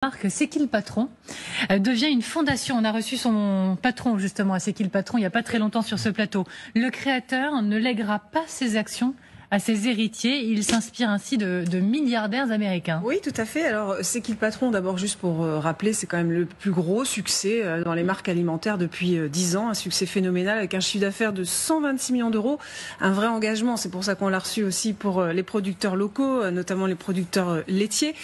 Marque C'est qui le patron devient une fondation. On a reçu son patron justement à C'est qui le patron il n'y a pas très longtemps sur ce plateau. Le créateur ne lèguera pas ses actions à ses héritiers. Il s'inspire ainsi de milliardaires américains. Oui, tout à fait. Alors, C'est qui le patron? D'abord, juste pour rappeler, c'est quand même le plus gros succès dans les marques alimentaires depuis 10 ans. Un succès phénoménal avec un chiffre d'affaires de 126 millions d'euros. Un vrai engagement. C'est pour ça qu'on l'a reçu aussi pour les producteurs locaux, notamment les producteurs laitiers.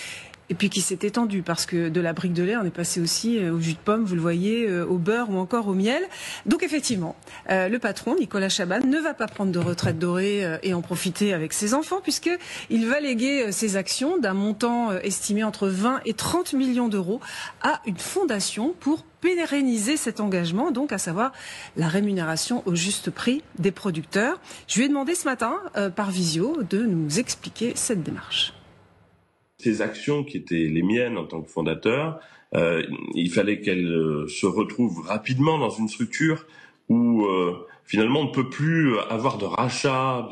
Et puis qui s'est étendu parce que de la brique de lait, on est passé aussi au jus de pomme, vous le voyez, au beurre ou encore au miel. Donc effectivement, le patron, Nicolas Chaban, ne va pas prendre de retraite dorée et en profiter avec ses enfants puisqu'il va léguer ses actions d'un montant estimé entre 20 et 30 millions d'euros à une fondation pour pérenniser cet engagement, donc à savoir la rémunération au juste prix des producteurs. Je lui ai demandé ce matin, par visio, de nous expliquer cette démarche. Ces actions qui étaient les miennes en tant que fondateur, il fallait qu'elles se retrouvent rapidement dans une structure où finalement on ne peut plus avoir de rachat,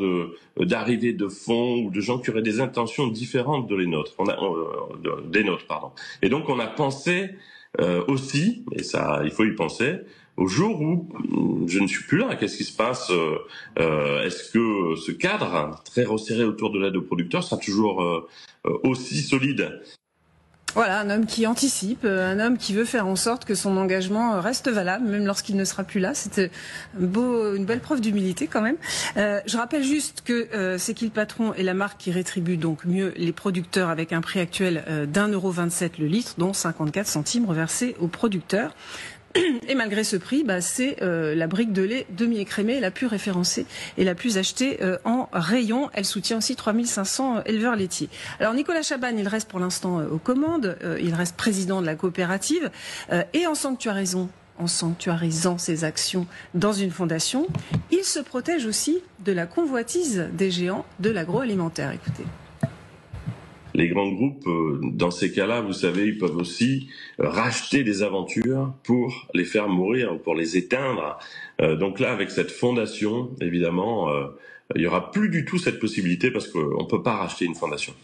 d'arrivée de fonds ou de gens qui auraient des intentions différentes de les nôtres. Des nôtres, pardon. Et donc on a pensé aussi, et ça il faut y penser, au jour où je ne suis plus là, qu'est-ce qui se passe? Est-ce que ce cadre très resserré autour de l'aide aux producteurs sera toujours aussi solide? Voilà, un homme qui anticipe, un homme qui veut faire en sorte que son engagement reste valable, même lorsqu'il ne sera plus là. C'était une belle preuve d'humilité quand même. Je rappelle juste que C'est qui le patron est la marque qui rétribue donc mieux les producteurs avec un prix actuel d'1,27 € le litre, dont 54 centimes reversés aux producteurs. Et malgré ce prix, c'est la brique de lait demi-écrémée la plus référencée et la plus achetée en rayon. Elle soutient aussi 3500 éleveurs laitiers. Alors Nicolas Chaban, il reste pour l'instant aux commandes, il reste président de la coopérative et en sanctuarisant ses actions dans une fondation, il se protège aussi de la convoitise des géants de l'agroalimentaire. Écoutez. Les grands groupes, dans ces cas-là, vous savez, ils peuvent aussi racheter des aventures pour les faire mourir, pour les éteindre. Donc là, avec cette fondation, évidemment, il n'y aura plus du tout cette possibilité parce qu'on ne peut pas racheter une fondation.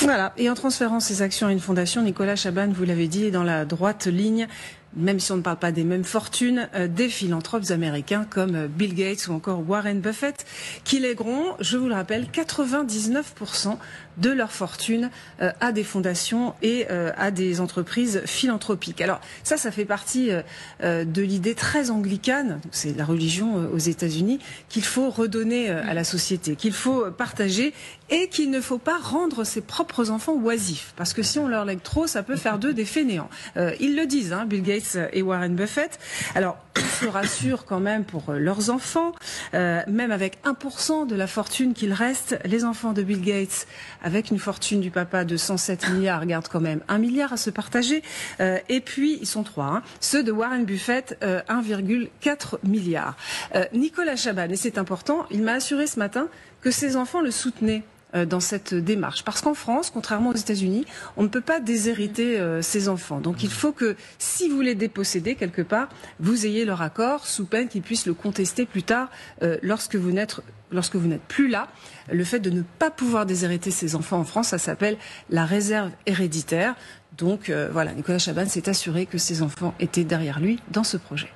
Voilà. Et en transférant ses actions à une fondation, Nicolas Chaban, vous l'avez dit, est dans la droite ligne, même si on ne parle pas des mêmes fortunes, des philanthropes américains comme Bill Gates ou encore Warren Buffett, qui lègueront, je vous le rappelle, 99% de leur fortune à des fondations et à des entreprises philanthropiques. Alors ça fait partie de l'idée très anglicane, c'est la religion aux États-Unis, qu'il faut redonner à la société, qu'il faut partager et qu'il ne faut pas rendre ses propres enfants oisifs, parce que si on leur lègue trop, ça peut faire d'eux des fainéants. Ils le disent, Bill Gates et Warren Buffett. Alors, ils se rassurent quand même pour leurs enfants, même avec 1% de la fortune qu'il reste. Les enfants de Bill Gates, avec une fortune du papa de 107 milliards, gardent quand même 1 milliard à se partager. Et puis, ils sont 3. Ceux de Warren Buffett, 1,4 milliard. Nicolas Chaban, et c'est important, il m'a assuré ce matin que ses enfants le soutenaient dans cette démarche. Parce qu'en France, contrairement aux États-Unis, on ne peut pas déshériter ses enfants. Donc il faut que, si vous les dépossédez quelque part, vous ayez leur accord, sous peine qu'ils puissent le contester plus tard lorsque vous n'êtes plus là. Le fait de ne pas pouvoir déshériter ses enfants en France, ça s'appelle la réserve héréditaire. Donc voilà, Nicolas Chaban s'est assuré que ses enfants étaient derrière lui dans ce projet.